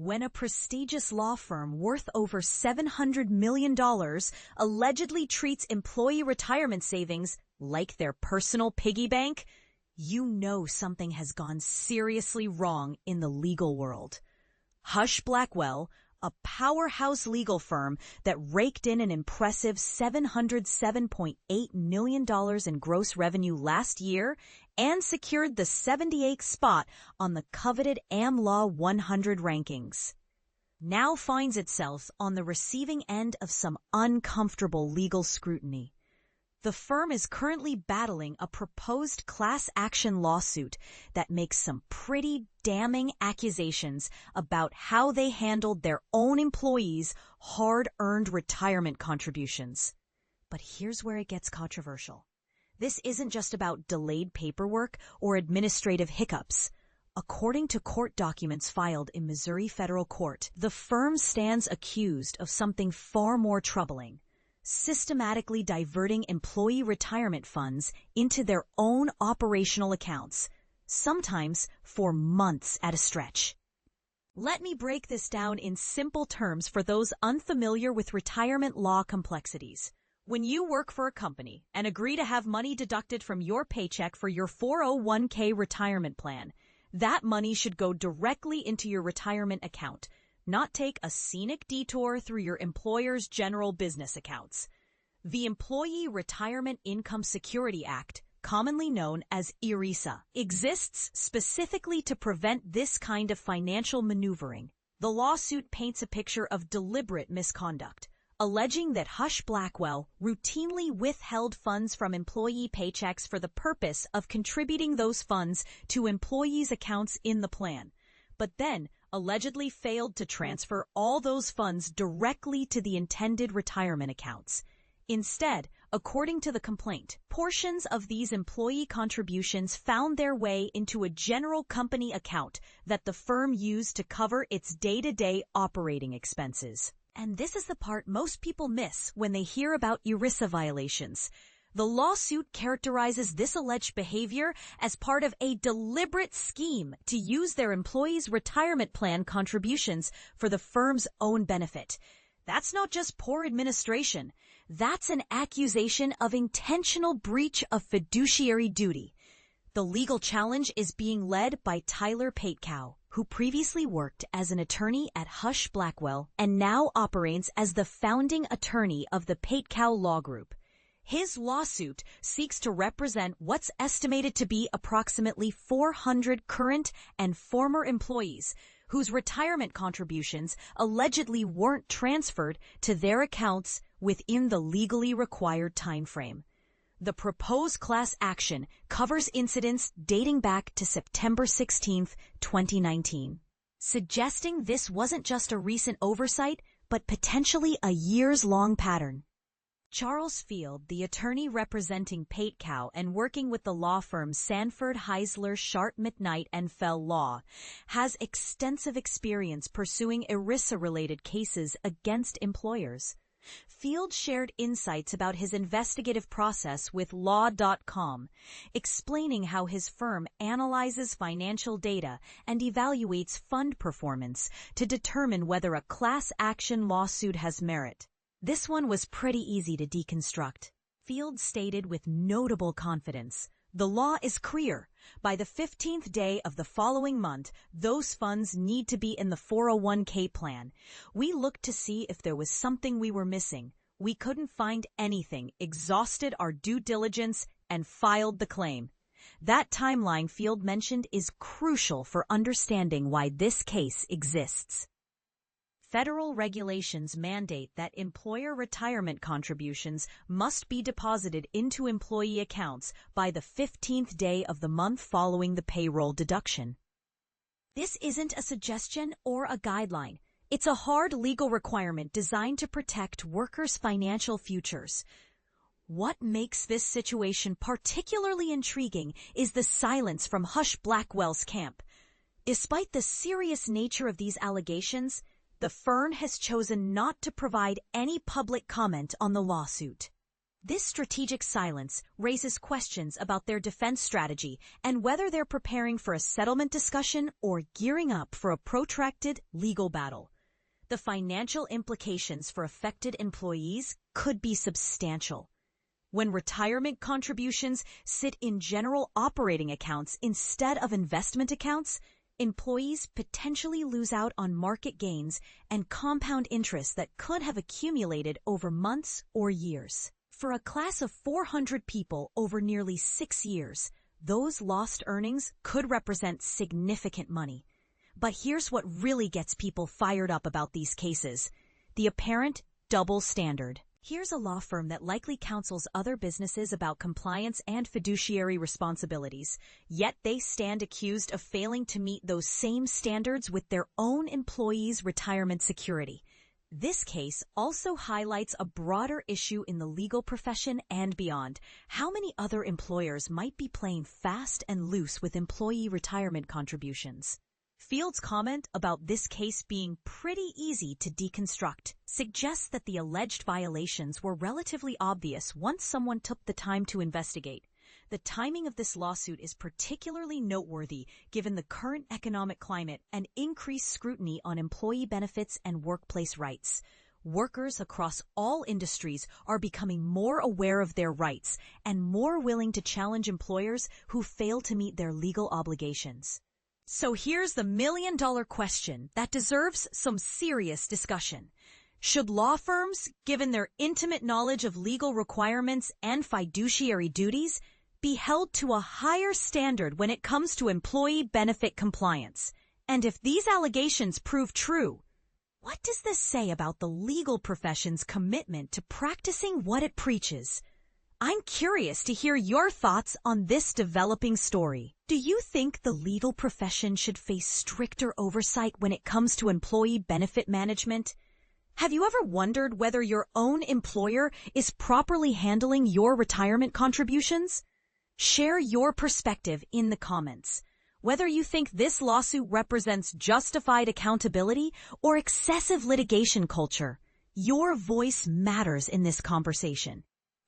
when a prestigious law firm worth over $700 million allegedly treats employee retirement savings like their personal piggy bank, you know something has gone seriously wrong in the legal world. Husch Blackwell, a powerhouse legal firm that raked in an impressive $707.8 million in gross revenue last year and secured the 78th spot on the coveted AmLaw 100 rankings, now finds itself on the receiving end of some uncomfortable legal scrutiny. The firm is currently battling a proposed class action lawsuit that makes some pretty damning accusations about how they handled their own employees' hard-earned retirement contributions. But here's where it gets controversial. This isn't just about delayed paperwork or administrative hiccups. According to court documents filed in Missouri federal court, the firm stands accused of something far more troubling: systematically diverting employee retirement funds into their own operational accounts, sometimes for months at a stretch. Let me break this down in simple terms for those unfamiliar with retirement law complexities. When you work for a company and agree to have money deducted from your paycheck for your 401k retirement plan, that money should go directly into your retirement account, not take a scenic detour through your employer's general business accounts. The Employee Retirement Income Security Act, commonly known as ERISA, exists specifically to prevent this kind of financial maneuvering. The lawsuit paints a picture of deliberate misconduct, alleging that Husch Blackwell routinely withheld funds from employee paychecks for the purpose of contributing those funds to employees' accounts in the plan, but then allegedly failed to transfer all those funds directly to the intended retirement accounts. Instead, according to the complaint, portions of these employee contributions found their way into a general company account that the firm used to cover its day-to-day operating expenses. And this is the part most people miss when they hear about ERISA violations. The lawsuit characterizes this alleged behavior as part of a deliberate scheme to use their employees' retirement plan contributions for the firm's own benefit. That's not just poor administration. That's an accusation of intentional breach of fiduciary duty. The legal challenge is being led by Tyler Paetkau, who previously worked as an attorney at Husch Blackwell and now operates as the founding attorney of the Paetkau Law Group. His lawsuit seeks to represent what's estimated to be approximately 400 current and former employees whose retirement contributions allegedly weren't transferred to their accounts within the legally required time frame. The proposed class action covers incidents dating back to September 16, 2019, suggesting this wasn't just a recent oversight, but potentially a years-long pattern. Charles Field, the attorney representing Paetkau and working with the law firm Sanford Heisler Shart McKnight and Fell Law, has extensive experience pursuing ERISA-related cases against employers. Field shared insights about his investigative process with Law.com, explaining how his firm analyzes financial data and evaluates fund performance to determine whether a class action lawsuit has merit. This one was pretty easy to deconstruct. Field stated with notable confidence, "The law is clear. By the 15th day of the following month, those funds need to be in the 401k plan. We looked to see if there was something we were missing. We couldn't find anything, exhausted our due diligence, and filed the claim." That timeline Field mentioned is crucial for understanding why this case exists. Federal regulations mandate that employer retirement contributions must be deposited into employee accounts by the 15th day of the month following the payroll deduction. This isn't a suggestion or a guideline. It's a hard legal requirement designed to protect workers' financial futures. What makes this situation particularly intriguing is the silence from Husch Blackwell's camp. Despite the serious nature of these allegations, the firm has chosen not to provide any public comment on the lawsuit. This strategic silence raises questions about their defense strategy and whether they're preparing for a settlement discussion or gearing up for a protracted legal battle. The financial implications for affected employees could be substantial. When retirement contributions sit in general operating accounts instead of investment accounts, employees potentially lose out on market gains and compound interest that could have accumulated over months or years. For a class of 400 people over nearly 6 years, those lost earnings could represent significant money. But here's what really gets people fired up about these cases: the apparent double standard. Here's a law firm that likely counsels other businesses about compliance and fiduciary responsibilities, yet they stand accused of failing to meet those same standards with their own employees' retirement security. This case also highlights a broader issue in the legal profession and beyond: how many other employers might be playing fast and loose with employee retirement contributions. Field's comment about this case being pretty easy to deconstruct suggests that the alleged violations were relatively obvious once someone took the time to investigate. The timing of this lawsuit is particularly noteworthy given the current economic climate and increased scrutiny on employee benefits and workplace rights. Workers across all industries are becoming more aware of their rights and more willing to challenge employers who fail to meet their legal obligations. So here's the million-dollar question that deserves some serious discussion. Should law firms, given their intimate knowledge of legal requirements and fiduciary duties, be held to a higher standard when it comes to employee benefit compliance? And if these allegations prove true, what does this say about the legal profession's commitment to practicing what it preaches? I'm curious to hear your thoughts on this developing story. Do you think the legal profession should face stricter oversight when it comes to employee benefit management? Have you ever wondered whether your own employer is properly handling your retirement contributions? Share your perspective in the comments. Whether you think this lawsuit represents justified accountability or excessive litigation culture, your voice matters in this conversation.